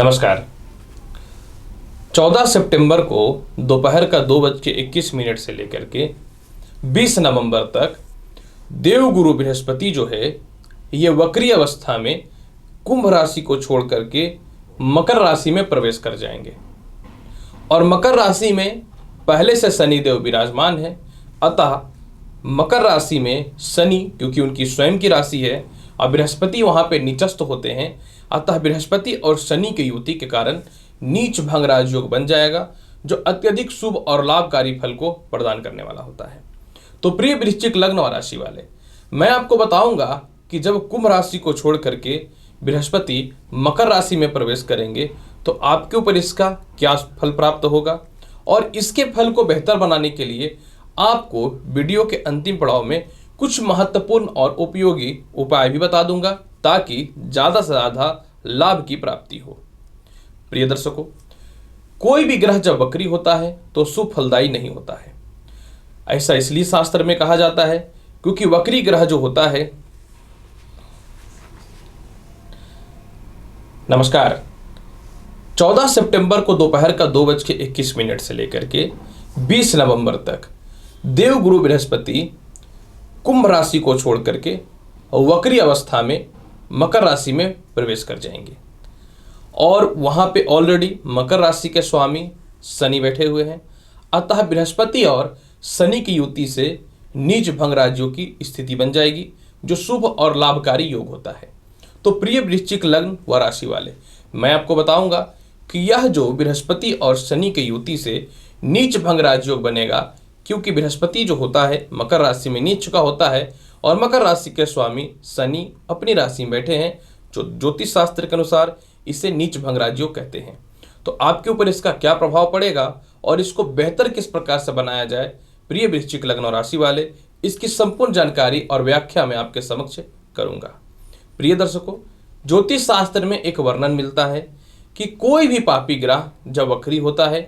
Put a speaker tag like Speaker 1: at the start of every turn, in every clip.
Speaker 1: नमस्कार। 14 सितंबर को दोपहर का 2:21 से लेकर के 20 नवंबर तक देवगुरु बृहस्पति जो है ये वक्री अवस्था में कुंभ राशि को छोड़ करके मकर राशि में प्रवेश कर जाएंगे। और मकर राशि में पहले से शनिदेव विराजमान है, अतः मकर राशि में शनि, क्योंकि उनकी स्वयं की राशि है और बृहस्पति वहां पे नीचस्थ होते हैं, अतः बृहस्पति और शनि की युति के कारण नीच भंग राजयोग बन जाएगा, जो अत्यधिक शुभ और लाभकारी फल को प्रदान करने वाला होता है। तो प्रिय वृश्चिक लग्न और राशि वाले, मैं आपको बताऊंगा कि जब कुंभ राशि को छोड़ करके बृहस्पति मकर राशि में प्रवेश करेंगे तो आपके ऊपर इसका क्या फल प्राप्त होगा, और इसके फल को बेहतर बनाने के लिए आपको वीडियो के अंतिम पड़ाव में कुछ महत्वपूर्ण और उपयोगी उपाय भी बता दूंगा, ताकि ज़्यादा से ज़्यादा लाभ की प्राप्ति हो। प्रिय दर्शकों, कोई भी ग्रह जब वक्री होता है तो शुभ फलदायी नहीं होता है। ऐसा इसलिए शास्त्र में कहा जाता है क्योंकि वक्री ग्रह जो होता है, नमस्कार, 14 सितंबर को दोपहर का 2:21 से लेकर के 20 नवंबर तक देवगुरु बृहस्पति कुंभ राशि को छोड़ करके वक्री अवस्था में मकर राशि में प्रवेश कर जाएंगे। और वहां पे ऑलरेडी मकर राशि के स्वामी शनि बैठे हुए हैं, अतः बृहस्पति और शनि की युति से नीच भंग राजयोग की स्थिति बन जाएगी, जो शुभ और लाभकारी योग होता है। तो प्रिय वृश्चिक लग्न व राशि वाले, मैं आपको बताऊंगा कि यह जो बृहस्पति और शनि की युति से नीच भंग राजयोग बनेगा, क्योंकि बृहस्पति जो होता है मकर राशि में नीच का होता है और मकर राशि के स्वामी शनि अपनी राशि में बैठे हैं, जो ज्योतिष शास्त्र के अनुसार इसे नीच भंग राजयोग कहते हैं। तो आपके ऊपर इसका क्या प्रभाव पड़ेगा और इसको बेहतर किस प्रकार से बनाया जाए, प्रिय वृश्चिक लग्न और राशि वाले, इसकी संपूर्ण जानकारी और व्याख्या मैं आपके समक्ष करूंगा। प्रिय दर्शकों, ज्योतिष शास्त्र में एक वर्णन मिलता है कि कोई भी पापी ग्रह जब वक्री होता है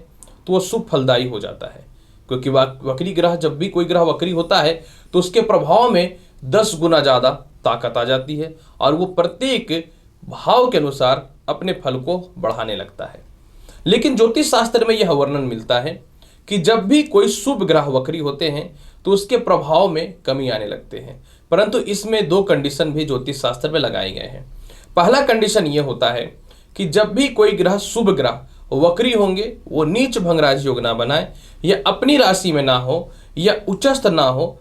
Speaker 1: तो वह शुभ फलदायी हो जाता है, क्योंकि वक्री ग्रह, जब भी कोई ग्रह वक्री होता है तो उसके प्रभाव में 10 गुना ज़्यादा ताकत आ जाती है और वो प्रत्येक भाव के अनुसार अपने फल को बढ़ाने लगता है। लेकिन ज्योतिष शास्त्र में यह वर्णन मिलता है कि जब भी कोई शुभ ग्रह वक्री होते हैं तो उसके प्रभाव में कमी आने लगते हैं, परंतु इसमें 2 कंडीशन भी ज्योतिष शास्त्र में लगाए गए हैं। पहला कंडीशन ये होता है कि जब भी कोई ग्रह, शुभ ग्रह वक्री होंगे, वो नीच भंग राजयोग ना बनाए, या अपनी राशि में ना हो या उच्चस्थ ना हो,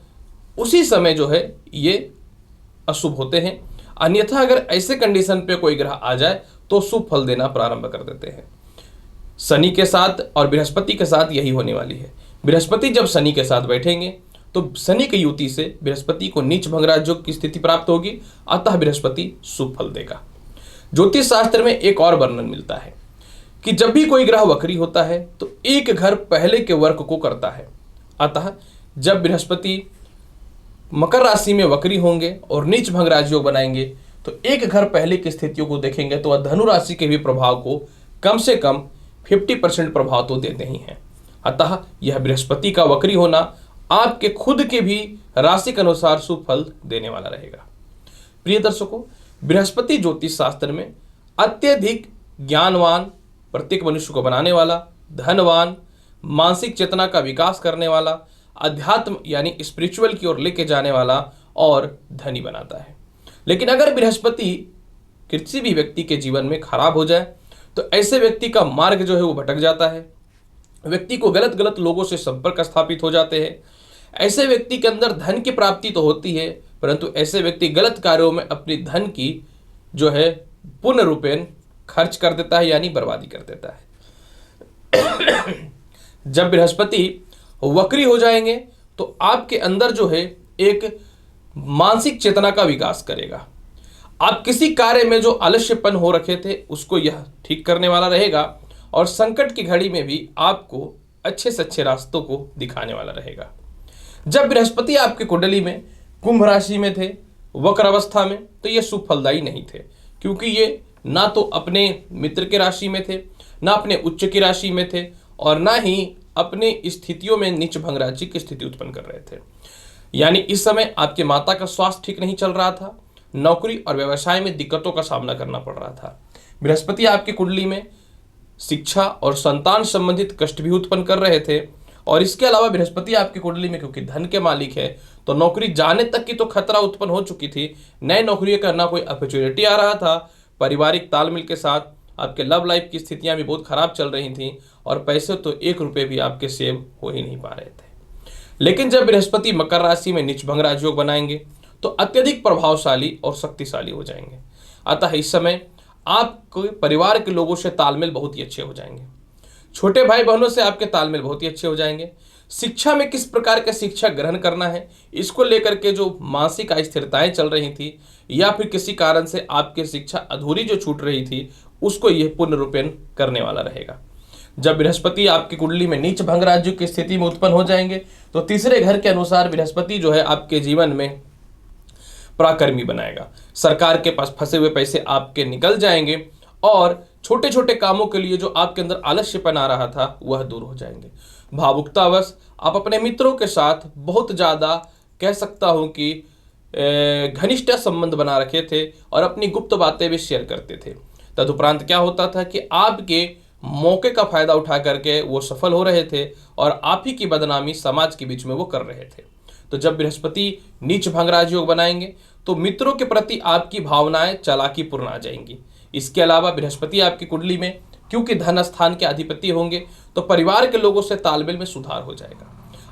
Speaker 1: उसी समय जो है ये अशुभ होते हैं। अन्यथा अगर ऐसे कंडीशन पे कोई ग्रह आ जाए तो शुभ फल देना प्रारंभ कर देते हैं। शनि के साथ और बृहस्पति के साथ यही होने वाली है। बृहस्पति जब शनि के साथ बैठेंगे तो शनि की युति से बृहस्पति को नीच भंग राजयोग की स्थिति प्राप्त होगी, अतः बृहस्पति शुभ फल देगा। ज्योतिष शास्त्र में एक और वर्णन मिलता है कि जब भी कोई ग्रह वक्री होता है तो एक घर पहले के वर्क को करता है, अतः जब बृहस्पति मकर राशि में वक्री होंगे और नीच भंग राजयोग बनाएंगे तो एक घर पहले की स्थितियों को देखेंगे तो वह धनु राशि के भी प्रभाव को कम से कम 50% प्रभाव तो देते ही हैं। अतः यह बृहस्पति का वक्री होना आपके खुद के भी राशि के अनुसार शुभ फल देने वाला रहेगा। प्रिय दर्शकों, बृहस्पति ज्योतिष शास्त्र में अत्यधिक ज्ञानवान, प्रत्येक मनुष्य को बनाने वाला, धनवान, मानसिक चेतना का विकास करने वाला, अध्यात्म यानी स्पिरिचुअल की ओर लेके जाने वाला और धनी बनाता है। लेकिन अगर बृहस्पति किसी भी व्यक्ति के जीवन में खराब हो जाए तो ऐसे व्यक्ति का मार्ग जो है वो भटक जाता है, व्यक्ति को गलत गलत लोगों से संपर्क स्थापित हो जाते हैं। ऐसे व्यक्ति के अंदर धन की प्राप्ति तो होती है, परंतु ऐसे व्यक्ति गलत कार्यों में अपनी धन की जो है पूर्ण रूपेण खर्च कर देता है, यानी बर्बादी कर देता है। जब बृहस्पति वक्री हो जाएंगे तो आपके अंदर जो है एक मानसिक चेतना का विकास करेगा। आप किसी कार्य में जो आलस्यपन हो रखे थे उसको यह ठीक करने वाला रहेगा, और संकट की घड़ी में भी आपको अच्छे से अच्छे रास्तों को दिखाने वाला रहेगा। जब बृहस्पति आपकी कुंडली में कुंभ राशि में थे वक्र अवस्था में, तो ये शुभ फलदायी नहीं थे, क्योंकि ये ना तो अपने मित्र के राशि में थे, ना अपने उच्च की राशि में थे, और ना ही अपने स्थितियों में नीच भंग राजयोग की स्थिति उत्पन्न कर रहे थे। यानी इस समय आपके माता का स्वास्थ्य ठीक नहीं चल रहा था, नौकरी और व्यवसाय में दिक्कतों का सामना करना पड़ रहा था, बृहस्पति आपकी कुंडली में शिक्षा और संतान संबंधित कष्ट भी उत्पन्न कर रहे थे। और इसके अलावा बृहस्पति आपकी कुंडली में क्योंकि धन के मालिक है, तो नौकरी जाने तक की तो खतरा उत्पन्न हो चुकी थी। नए नौकरी का ना कोई अपॉर्चुनिटी आ रहा था। पारिवारिक तालमेल के साथ आपके लव लाइफ की स्थितियां भी बहुत खराब चल रही थी और पैसे तो 1 रुपये भी आपके सेव हो ही नहीं पा रहे थे। लेकिन जब बृहस्पति मकर राशि में नीच भंग राजयोग बनाएंगे तो अत्यधिक प्रभावशाली और शक्तिशाली हो जाएंगे। अतः इस समय आपके परिवार के लोगों से तालमेल बहुत ही अच्छे हो जाएंगे। छोटे भाई बहनों से आपके तालमेल बहुत ही अच्छे हो जाएंगे। शिक्षा में किस प्रकार का शिक्षा ग्रहण करना है, इसको लेकर के जो मानसिक अस्थिरताएं चल रही थी या फिर किसी कारण से आपकी शिक्षा अधूरी जो छूट रही थी, उसको यह पूर्ण रूपेण करने वाला रहेगा। जब बृहस्पति आपकी कुंडली में नीच भंग राजयोग की स्थिति में उत्पन्न हो जाएंगे तो तीसरे घर के अनुसार बृहस्पति जो है आपके जीवन में पराक्रमी बनाएगा। सरकार के पास फंसे हुए पैसे आपके निकल जाएंगे और छोटे छोटे कामों के लिए जो आपके अंदर आलस्यपन आ रहा था वह दूर हो जाएंगे। भावुकतावश आप अपने मित्रों के साथ बहुत ज़्यादा कह सकता हूँ कि घनिष्ठ संबंध बना रखे थे और अपनी गुप्त बातें भी शेयर करते थे। तदुपरांत क्या होता था कि आपके मौके का फायदा उठा करके वो सफल हो रहे थे और आप ही की बदनामी समाज के बीच में वो कर रहे थे। तो जब बृहस्पति नीच भंग राजयोग बनाएंगे तो मित्रों के प्रति आपकी भावनाएं चालाकीपूर्ण आ जाएंगी। इसके अलावा बृहस्पति आपकी कुंडली में क्योंकि धन स्थान के अधिपति होंगे तो परिवार के लोगों से तालमेल में सुधार हो जाएगा।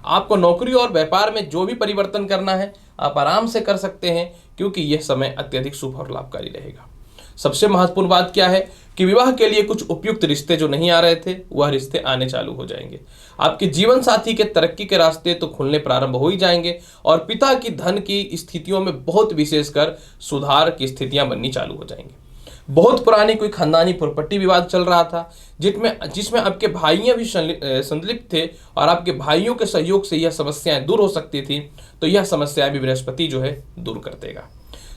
Speaker 1: आपको नौकरी और व्यापार में जो भी परिवर्तन करना है आप आराम से कर सकते हैं क्योंकि यह समय अत्यधिक शुभ और लाभकारी रहेगा। सबसे महत्वपूर्ण बात क्या है कि विवाह के लिए कुछ उपयुक्त रिश्ते जो नहीं आ रहे थे वह रिश्ते आने चालू हो जाएंगे। आपके जीवन साथी के तरक्की के रास्ते तो खुलने प्रारंभ हो ही जाएंगे और पिता की धन की स्थितियों में बहुत विशेषकर सुधार की स्थितियां बननी चालू हो जाएंगी। बहुत पुरानी कोई खानदानी प्रॉपर्टी विवाद चल रहा था जिसमें आपके भाइयों भी संलिप्त थे और आपके भाइयों के सहयोग से यह समस्याएं दूर हो सकती थी, तो यह समस्याएं भी बृहस्पति जो है दूर कर देगा।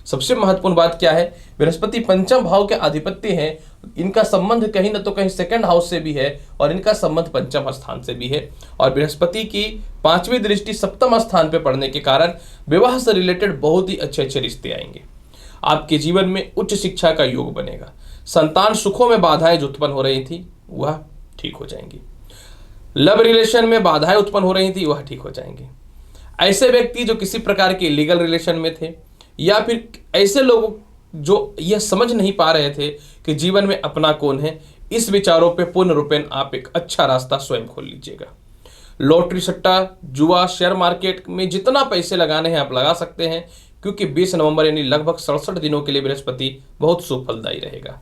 Speaker 1: सबसे महत्वपूर्ण बात क्या है, बृहस्पति पंचम भाव के अधिपति हैं। इनका संबंध कहीं न तो कहीं सेकंड हाउस से भी है और इनका संबंध पंचम स्थान से भी है और बृहस्पति की 5वीं दृष्टि सप्तम स्थान पर पड़ने के कारण विवाह से रिलेटेड बहुत ही अच्छे अच्छे रिश्ते आएंगे। आपके जीवन में उच्च शिक्षा का योग बनेगा। संतान सुखों में बाधाएं जो उत्पन्न हो रही थी वह ठीक हो जाएंगी। लव रिलेशन में बाधाएं उत्पन्न हो रही थी वह ठीक हो जाएंगी। ऐसे व्यक्ति जो किसी प्रकार के लीगल रिलेशन में थे या फिर ऐसे लोग जो यह समझ नहीं पा रहे थे कि जीवन में अपना कौन है, इस विचारों पे पूर्ण रूपेण आप एक अच्छा रास्ता स्वयं खोल लीजिएगा। लॉटरी, सट्टा, जुआ, शेयर मार्केट में जितना पैसे लगाने हैं आप लगा सकते हैं क्योंकि 20 नवंबर यानी लगभग 67 दिनों के लिए बृहस्पति बहुत सुफलदायी रहेगा।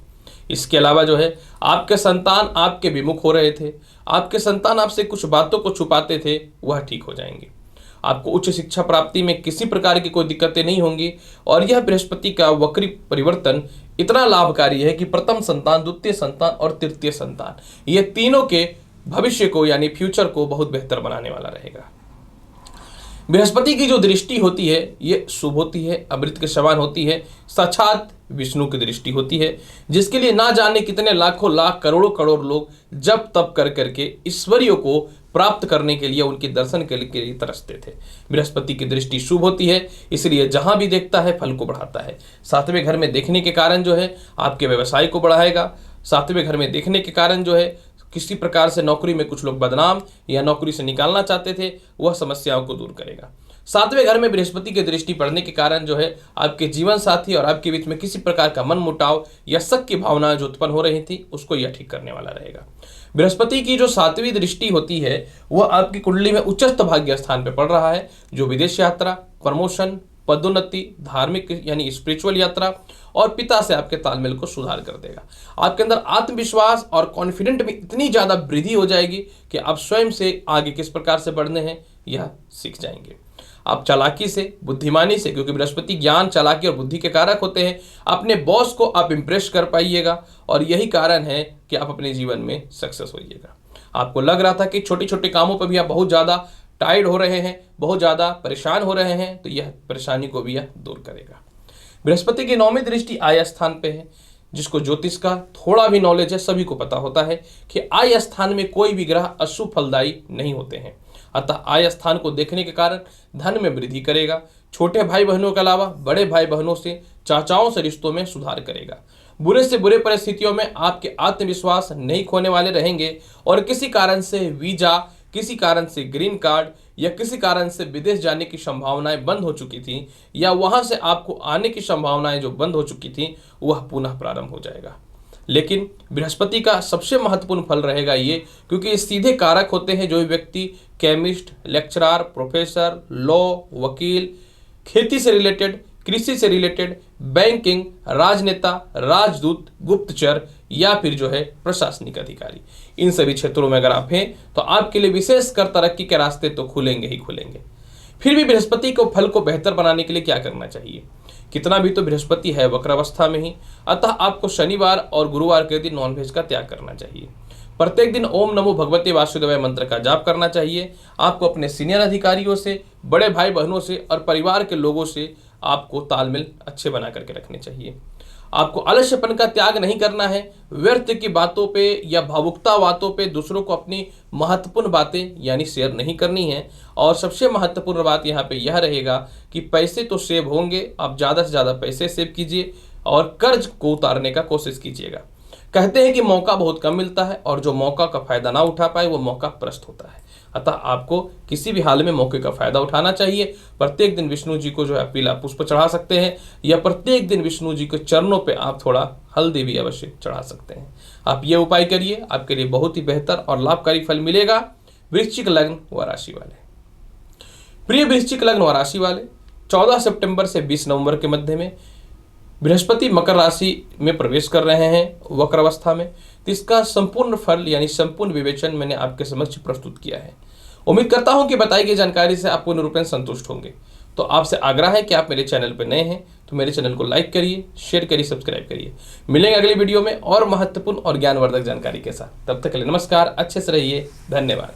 Speaker 1: इसके अलावा जो है आपके संतान आपके विमुख हो रहे थे, आपके संतान आपसे कुछ बातों को छुपाते थे, वह ठीक हो जाएंगे। आपको उच्च शिक्षा प्राप्ति में किसी प्रकार की कोई दिक्कतें नहीं होंगी और यह बृहस्पति का वक्री परिवर्तन इतना लाभकारी है कि प्रथम संतान, द्वितीय संतान और तृतीय संतान ये तीनों के भविष्य को यानी फ्यूचर को बहुत बेहतर बनाने वाला रहेगा। बृहस्पति की जो दृष्टि होती है ये शुभ होती है, अमृत के समान होती है, साक्षात विष्णु की दृष्टि होती है जिसके लिए ना जाने कितने लाखों लाख करोड़ों करोड़ लोग जब तब कर करके ईश्वरियों को प्राप्त करने के लिए उनके दर्शन के लिए तरसते थे। बृहस्पति की दृष्टि शुभ होती है, इसलिए जहां भी देखता है फल को बढ़ाता है। 7वें घर में देखने के कारण जो है आपके व्यवसाय को बढ़ाएगा। 7वें घर में देखने के कारण जो है किसी प्रकार से नौकरी में कुछ लोग बदनाम या नौकरी से निकालना चाहते थे वह समस्याओं को दूर करेगा। 7वें घर में बृहस्पति की दृष्टि पड़ने के कारण जो है आपके जीवन साथी और आपके बीच में किसी प्रकार का मन मुटाव या शक की भावना जो उत्पन्न हो रही थी उसको यह ठीक करने वाला रहेगा। बृहस्पति की जो 7वीं दृष्टि होती है वह आपकी कुंडली में उच्चस्थ भाग्य स्थान पर पड़ रहा है जो विदेश यात्रा, प्रमोशन, पदोन्नति, धार्मिक यानी स्पिरिचुअल यात्रा और पिता से आपके तालमेल को सुधार कर देगा। आपके अंदर आत्मविश्वास और कॉन्फिडेंट में इतनी ज़्यादा वृद्धि हो जाएगी कि आप स्वयं से आगे किस प्रकार से बढ़ने हैं यह सीख जाएंगे। आप चालाकी से, बुद्धिमानी से, क्योंकि बृहस्पति ज्ञान, चालाकी और बुद्धि के कारक होते हैं, अपने बॉस को आप इंप्रेस कर पाइएगा और यही कारण है कि आप अपने जीवन में सक्सेस होइएगा। आपको लग रहा था कि छोटे छोटे कामों पर भी आप बहुत ज़्यादा टायर्ड हो रहे हैं, बहुत ज़्यादा परेशान हो रहे हैं, तो यह परेशानी को भी यह दूर करेगा। बृहस्पति की 9वीं दृष्टि आय स्थान पे है। जिसको ज्योतिष का थोड़ा भी नॉलेज है सभी को पता होता है कि आय स्थान में कोई भी ग्रह अशुभ फलदायी नहीं होते हैं। अतः आय स्थान को देखने के कारण धन में वृद्धि करेगा। छोटे भाई बहनों के अलावा बड़े भाई बहनों से, चाचाओं से रिश्तों में सुधार करेगा। बुरे से बुरे परिस्थितियों में आपके आत्मविश्वास नहीं खोने वाले रहेंगे और किसी कारण से वीजा, किसी कारण से ग्रीन कार्ड या किसी कारण से विदेश जाने की संभावनाएं बंद हो चुकी थी या वहां से आपको आने की संभावनाएं जो बंद हो चुकी थी वह पुनः प्रारंभ हो जाएगा। लेकिन बृहस्पति का सबसे महत्वपूर्ण फल रहेगा ये, क्योंकि ये सीधे कारक होते हैं। जो व्यक्ति केमिस्ट, लेक्चरर, प्रोफेसर, लॉ, वकील, खेती से रिलेटेड, कृषि से रिलेटेड, बैंकिंग, राजनेता, राजदूत, गुप्तचर या फिर जो है प्रशासनिक अधिकारी, इन सभी क्षेत्रों में अगर आप हैं तो आपके लिए विशेषकर तरक्की के रास्ते तो खुलेंगे ही खुलेंगे। फिर भी बृहस्पति को फल को बेहतर बनाने के लिए क्या करना चाहिए? कितना भी तो बृहस्पति है वक्र अवस्था में ही, अतः आपको शनिवार और गुरुवार के दिन नॉनवेज का त्याग करना चाहिए। प्रत्येक दिन ओम नमो भगवते वासुदेवाय मंत्र का जाप करना चाहिए। आपको अपने सीनियर अधिकारियों से, बड़े भाई बहनों से और परिवार के लोगों से आपको तालमेल अच्छे बना करके रखने चाहिए। आपको आलस्यपन का त्याग नहीं करना है। व्यर्थ की बातों पे या भावुकता बातों पे दूसरों को अपनी महत्वपूर्ण बातें यानी शेयर नहीं करनी है। और सबसे महत्वपूर्ण बात यहाँ पे यह रहेगा कि पैसे तो सेव होंगे, आप ज़्यादा से ज़्यादा पैसे सेव कीजिए और कर्ज को उतारने का कोशिश कीजिएगा। कहते हैं कि मौका बहुत कम मिलता है और जो मौका का फायदा ना उठा पाए वो मौका प्रस्त होता है। अतः आपको किसी भी हाल में मौके का फायदा उठाना चाहिए। प्रत्येक दिन विष्णु जी को जो है पीला पुष्प चढ़ा सकते हैं या प्रत्येक दिन विष्णु जी के चरणों पे आप थोड़ा हल्दी भी अवश्य चढ़ा सकते हैं। आप ये उपाय करिए, आपके लिए बहुत ही बेहतर और लाभकारी फल मिलेगा। वृश्चिक लग्न व राशि वाले, प्रिय वृश्चिक लग्न व राशि वाले, 14 सितंबर से 20 नवंबर के मध्य में बृहस्पति मकर राशि में प्रवेश कर रहे हैं वक्र अवस्था में। तो इसका संपूर्ण फल यानी संपूर्ण विवेचन मैंने आपके समक्ष प्रस्तुत किया है। उम्मीद करता हूं कि बताई गई जानकारी से आप पूर्ण रूप से संतुष्ट होंगे। तो आपसे आग्रह है कि आप मेरे चैनल पर नए हैं तो मेरे चैनल को लाइक करिए, शेयर करिए, सब्सक्राइब करिए। मिलेंगे अगली वीडियो में और महत्वपूर्ण और ज्ञानवर्धक जानकारी के साथ। तब तक के लिए नमस्कार, अच्छे से रहिए, धन्यवाद।